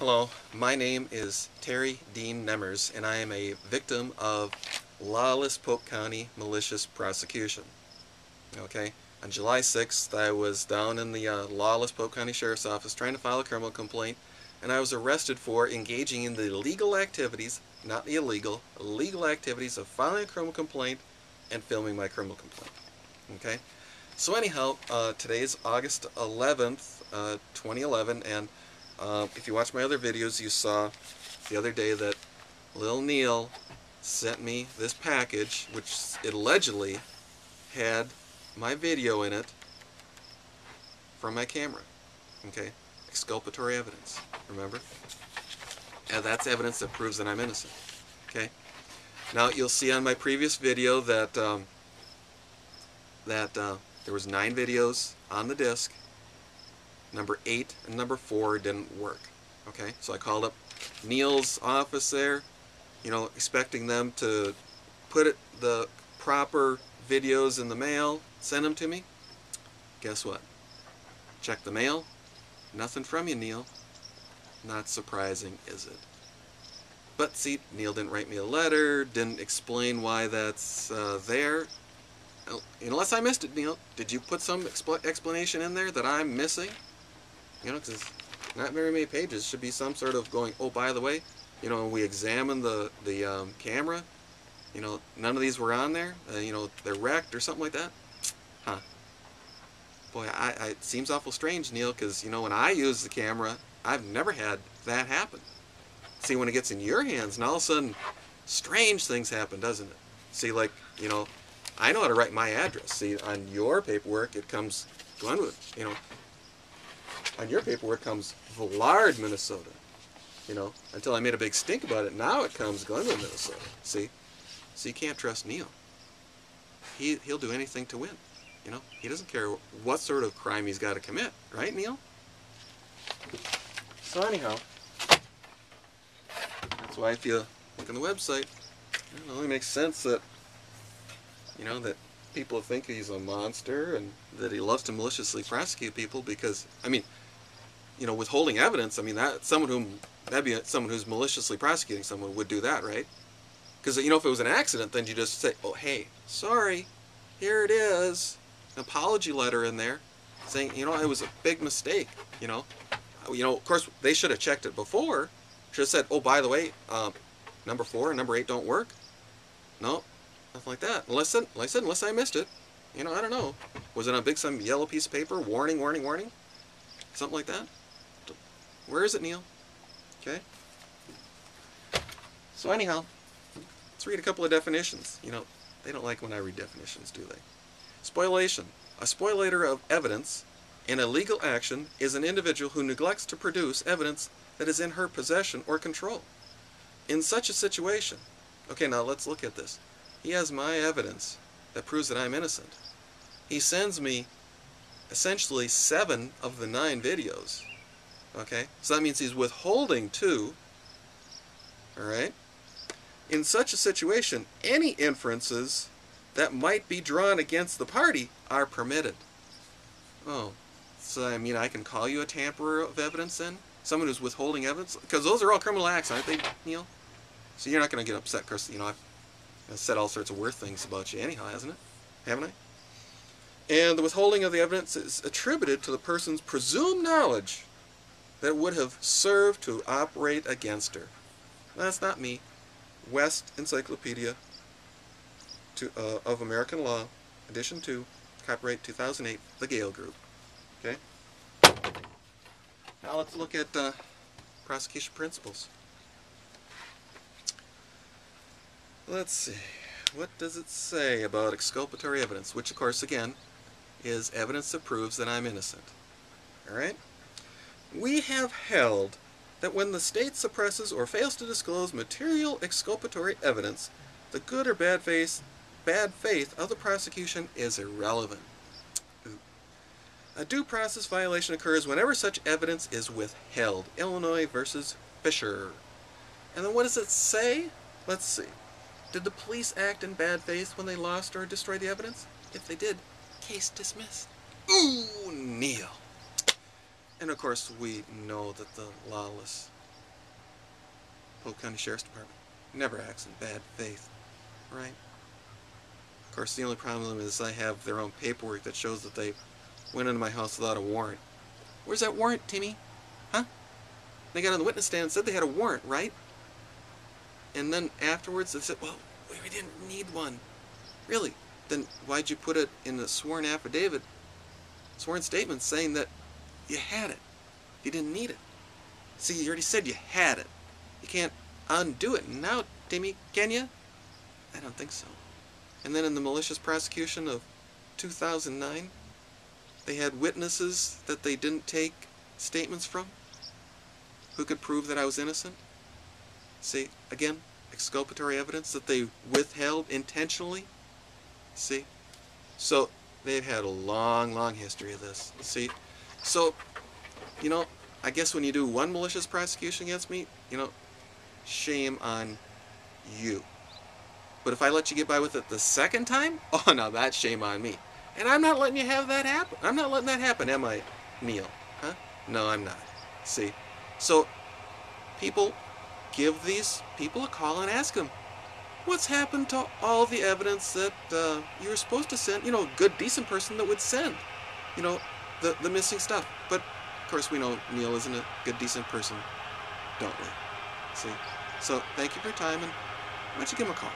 Hello, my name is Terry Dean Nemmers, and I am a victim of lawless Polk County malicious prosecution. Okay, on July 6th, I was down in the lawless Polk County Sheriff's Office trying to file a criminal complaint, and I was arrested for engaging in the legal activities, not the illegal, illegal activities of filing a criminal complaint and filming my criminal complaint. Okay, so anyhow, today is August 11th, 2011, and if you watch my other videos, you saw the other day that Lil Neil sent me this package, which it allegedly had my video in it from my camera. Okay, exculpatory evidence, remember? And that's evidence that proves that I'm innocent. Okay, now you'll see on my previous video that there was 9 videos on the disc. Number 8 and number 4 didn't work. Okay, so I called up Neil's office there, expecting them to put the proper videos in the mail, send them to me. Guess what? Check the mail. Nothing from you, Neil. Not surprising, is it? But see, Neil didn't write me a letter, didn't explain why that's there. Unless I missed it, Neil. Did you put some explanation in there that I'm missing? Because not very many pages. Should be some sort of going, oh, by the way, when we examined the camera, none of these were on there. They're wrecked or something like that. Huh. Boy, it seems awful strange, Neil, because, when I use the camera, I've never had that happen. See, when it gets in your hands, and all of a sudden, strange things happen, doesn't it? See, like, I know how to write my address. See, on your paperwork, it comes Glenwood, On your paperwork comes Villard, Minnesota. Until I made a big stink about it. Now it comes Glenwood, Minnesota. See? So you can't trust Neil. He'll do anything to win. He doesn't care what sort of crime he's got to commit. Right, Neil? So anyhow, that's why if you look on the website, it only makes sense that, that people think he's a monster and that he loves to maliciously prosecute people because, withholding evidence, that'd be someone who's maliciously prosecuting someone would do that, right? Because, if it was an accident, then you just say, oh, hey, sorry, here it is, an apology letter in there saying, it was a big mistake, of course, they should have checked it before, should have said, oh, by the way, number 4 and number 8 don't work. No, nothing like that. Unless I missed it. I don't know. Was it on some yellow piece of paper? Warning, warning, warning? Something like that? Where is it, Neil? Okay. So anyhow, let's read a couple of definitions. They don't like when I read definitions, do they? Spoliation. A spoliator of evidence in a legal action is an individual who neglects to produce evidence that is in her possession or control. In such a situation, okay, now let's look at this. He has my evidence that proves that I'm innocent. He sends me essentially 7 of the 9 videos. Okay, so that means he's withholding 2. Alright? In such a situation, any inferences that might be drawn against the party are permitted. Oh, so I can call you a tamperer of evidence then? Someone who's withholding evidence? Because those are all criminal acts, aren't they, Neil? So you're not going to get upset because, I've said all sorts of worse things about you anyhow, hasn't it? Haven't I? And the withholding of the evidence is attributed to the person's presumed knowledge that it would have served to operate against her. That's not me. West Encyclopedia of American Law, Edition 2, copyright 2008, the Gale Group. Okay? Now let's look at prosecution principles. Let's see. What does it say about exculpatory evidence? Which, of course, again, is evidence that proves that I'm innocent. Alright? We have held that when the state suppresses or fails to disclose material exculpatory evidence, the good or bad faith of the prosecution is irrelevant. A due process violation occurs whenever such evidence is withheld. Illinois versus Fisher. And then what does it say? Let's see. Did the police act in bad faith when they lost or destroyed the evidence? If they did, case dismissed. Ooh, Neil. And of course we know that the lawless Polk County Sheriff's Department. Never acts in bad faith, right? Of course, the only problem is I have their own paperwork that shows that they went into my house without a warrant. Where's that warrant, Timmy? Huh? They got on the witness stand and said they had a warrant, right? And then afterwards they said, well, we didn't need one. Really? Then why'd you put it in a sworn affidavit, sworn statement saying that you had it? You didn't need it. See, you already said you had it. You can't undo it now, Timmy, can you? I don't think so. And then in the malicious prosecution of 2009, they had witnesses that they didn't take statements from who could prove that I was innocent. See, again, exculpatory evidence that they withheld intentionally. See? So, they've had a long, long history of this. See? So, you know, I guess when you do one malicious prosecution against me, you know, shame on you. But if I let you get by with it the second time, oh no, that's shame on me. And I'm not letting you have that happen. I'm not letting that happen, am I, Neil? Huh? No, I'm not. See? So, people, give these people a call and ask them, what's happened to all the evidence that you were supposed to send? You know, a good, decent person that would send, you know, the missing stuff. But, of course, we know Neil isn't a good, decent person, don't we? See? So, thank you for your time, and why don't you give him a call?